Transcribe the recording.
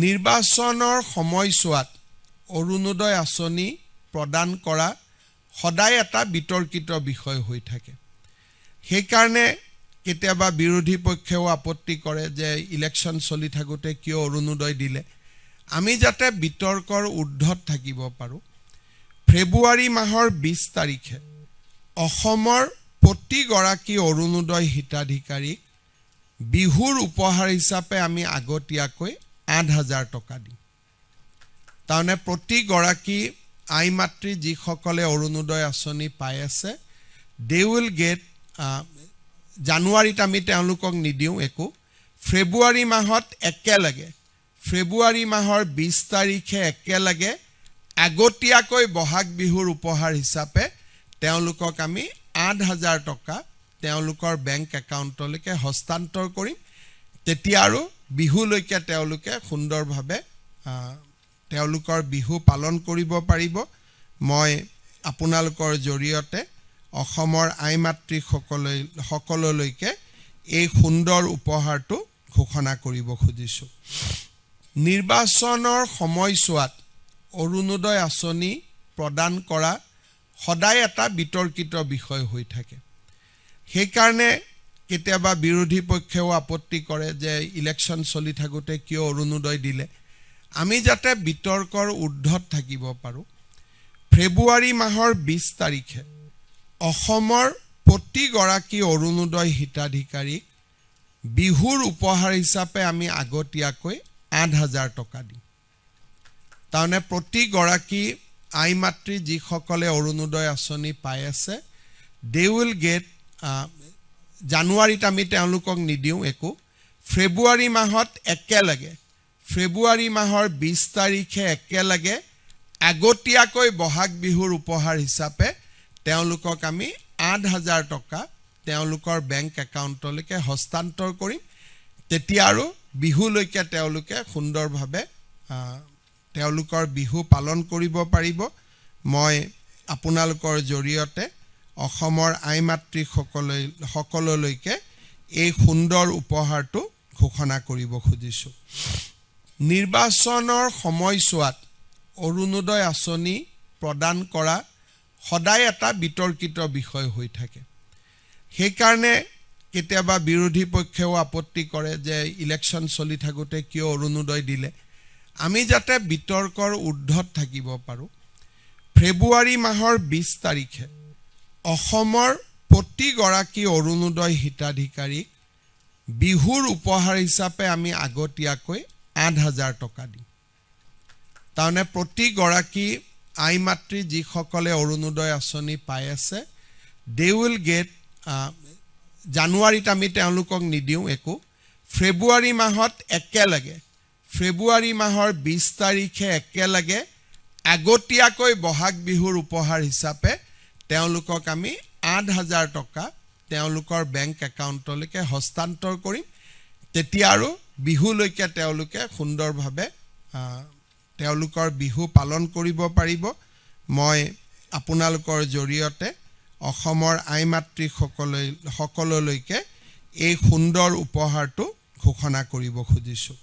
নিৰ্বাচনৰ সময়ছোৱাত অৰুণোদয় আঁচনি প্ৰদান কৰা সদায় এটা বিতৰ্কিত বিষয় হৈ থাকে। সেইকাৰণে কেতিয়াবা বিৰোধী পক্ষেও আপত্তি কৰে যে ইলেকশ্যন চলি থাকোঁতে কিয় অৰুণোদয় দিলে। আমি যাতে বিতৰ্কৰ ঊৰ্ধ্বত থাকিব পাৰোঁ, ফেব্ৰুৱাৰী মাহৰ 20 তাৰিখে অসমৰ প্ৰতিগৰাকী অৰুণোদয় হিতাধিকাৰীক বিহুৰ উপহাৰ হিচাপে আমি আগতীয়াকৈ 8,000 টকা দিম। তাৰমানে প্ৰতিগৰাকী আই মাতৃ যিসকলে অৰুণোদয় আঁচনি পাই আছে, দে উইল গেট, জানুৱাৰীত আমি তেওঁলোকক নিদিওঁ একো, ফেব্ৰুৱাৰী মাহত একেলগে, ফেব্ৰুৱাৰী মাহৰ 20 তাৰিখে একেলগে আগতীয়াকৈ বহাগ বিহুৰ উপহাৰ হিচাপে তেওঁলোকক আমি 8,000 টকা তেওঁলোকৰ বেংক একাউণ্টলৈকে হস্তান্তৰ কৰিম। তেতিয়া আৰু বিহুলৈকে তেওঁলোকে সুন্দৰভাৱে তেওঁলোকৰ বিহু পালন কৰিব পাৰিব। মই আপোনালোকৰ জৰিয়তে অসমৰ আই মাতৃসকললৈকে এই সুন্দৰ উপহাৰটো ঘোষণা কৰিব খুজিছোঁ। নিৰ্বাচনৰ সময়ছোৱাত অৰুণোদয় আঁচনি প্ৰদান কৰা সদায় এটা বিতৰ্কিত বিষয় হৈ থাকে। সেইকাৰণে কেতিয়াবা বিৰোধী পক্ষেও আপত্তি কৰে যে ইলেকশ্যন চলি থাকোঁতে কিয় অৰুণোদয় দিলে। আমি যাতে বিতৰ্কৰ ঊৰ্ধ্বত থাকিব পাৰোঁ, ফেব্ৰুৱাৰী মাহৰ 20 তাৰিখে অসমৰ প্ৰতিগৰাকী অৰুণোদয় হিতাধিকাৰীক বিহুৰ উপহাৰ হিচাপে আমি আগতীয়াকৈ 8,000 টকা দিম। তাৰমানে প্ৰতিগৰাকী আই মাতৃ যিসকলে অৰুণোদয় আঁচনি পাই আছে, দে উইল গেট, জানুৱাৰীত আমি তেওঁলোকক নিদিওঁ একো, ফেব্ৰুৱাৰী মাহত একেলগে, ফেব্ৰুৱাৰী মাহৰ 20 তাৰিখে একেলগে আগতীয়াকৈ বহাগ বিহুৰ উপহাৰ হিচাপে তেওঁলোকক আমি 8,000 টকা তেওঁলোকৰ বেংক একাউণ্টলৈকে হস্তান্তৰ কৰিম। তেতিয়া আৰু বিহুলৈকে তেওঁলোকে সুন্দৰভাৱে তেওঁলোকৰ বিহু পালন কৰিব পাৰিব। মই আপোনালোকৰ জৰিয়তে অসমৰ আই মাতৃসকললৈকে এই সুন্দৰ উপহাৰটো ঘোষণা কৰিব খুজিছোঁ। নিৰ্বাচনৰ সময়ছোৱাত অৰুণোদয় আঁচনি প্ৰদান কৰা সদায় এটা বিতৰ্কিত বিষয় হৈ থাকে। সেইকাৰণে কেতিয়াবা বিৰোধী পক্ষেও আপত্তি কৰে যে ইলেকশ্যন চলি থাকোঁতে কিয় অৰুণোদয় দিলে। আমি যাতে বিতৰ্কৰ ঊৰ্ধ্বত থাকিব পাৰোঁ, ফেব্ৰুৱাৰী মাহৰ 20 তাৰিখে অসমৰ প্ৰতিগৰাকী অৰুণোদয় হিতাধিকাৰীক বিহুৰ উপহাৰ হিচাপে আমি আগতীয়াকৈ 8,000 টকা দিম। তাৰমানে প্ৰতিগৰাকী আই মাতৃ যিসকলে অৰুণোদয় আঁচনি পাই আছে, দে উইল গেট, জানুৱাৰীত আমি তেওঁলোকক নিদিওঁ একো, ফেব্ৰুৱাৰী মাহত একেলগে, ফেব্ৰুৱাৰী মাহৰ 20 তাৰিখে একেলগে আগতীয়াকৈ বহাগ বিহুৰ উপহাৰ হিচাপে তেওঁলোকক আমি 8,000 টকা তেওঁলোকৰ বেংক একাউণ্টলৈকে হস্তান্তৰ কৰিম। তেতিয়া আৰু বিহুলৈকে তেওঁলোকে সুন্দৰভাৱে তেওঁলোকৰ বিহু পালন কৰিব পাৰিব। মই আপোনালোকৰ জৰিয়তে অসমৰ আই মাতৃসকললৈকে এই সুন্দৰ উপহাৰটো ঘোষণা কৰিব খুজিছোঁ।